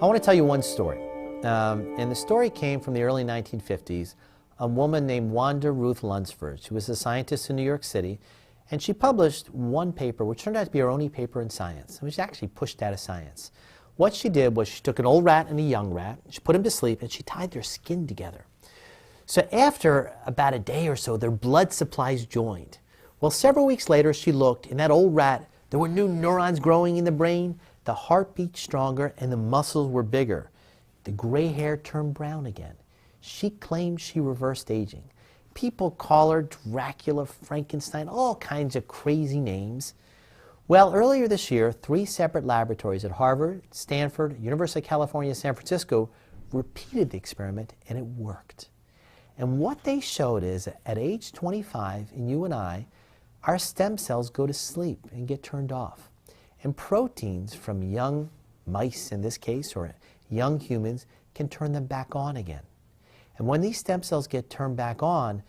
I want to tell you one story. And the story came from the early 1950s. A woman named Wanda Ruth Lunsford. She was a scientist in New York City, and she published one paper, which turned out to be her only paper in science. It was actually pushed out of science. What she did was she took an old rat and a young rat, she put them to sleep, and she tied their skin together. So after about a day or so, their blood supplies joined. Well, several weeks later, she looked. In that old rat, there were new neurons growing in the brain, the heart beat stronger, and the muscles were bigger. The gray hair turned brown again. She claimed she reversed aging. People call her Dracula, Frankenstein, all kinds of crazy names. Well, earlier this year, 3 separate laboratories at Harvard, Stanford, University of California, San Francisco repeated the experiment, and it worked. And what they showed is that at age 25, in you and I, our stem cells go to sleep and get turned off. And proteins from young mice, in this case, or young humans, can turn them back on again. And when these stem cells get turned back on,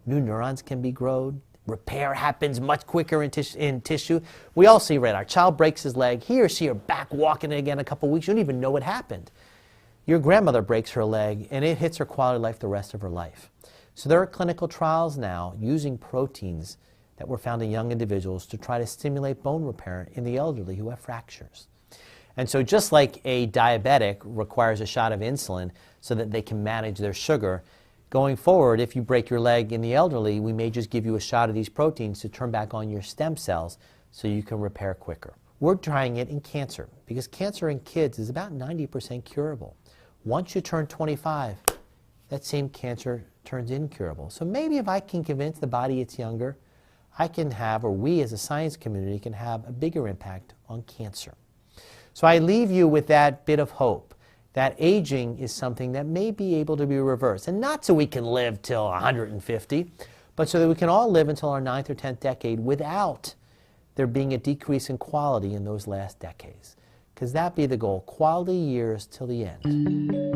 new neurons can be grown. Repair happens much quicker in tissue. We all see, right, our child breaks his leg. He or she are back walking again in a couple weeks. You don't even know what happened. Your grandmother breaks her leg, and it hits her quality of life the rest of her life. So there are clinical trials now using proteins that were found in young individuals to try to stimulate bone repair in the elderly who have fractures. And so just like a diabetic requires a shot of insulin so that they can manage their sugar, going forward, if you break your leg in the elderly, we may just give you a shot of these proteins to turn back on your stem cells so you can repair quicker. We're trying it in cancer because cancer in kids is about 90% curable. Once you turn 25, that same cancer turns incurable. So maybe if I can convince the body it's younger, I can have, or we as a science community can have a bigger impact on cancer. So I leave you with that bit of hope that aging is something that may be able to be reversed. And not so we can live till 150, but so that we can all live until our 9th or 10th decade without there being a decrease in quality in those last decades. Because that'd be the goal, quality years till the end.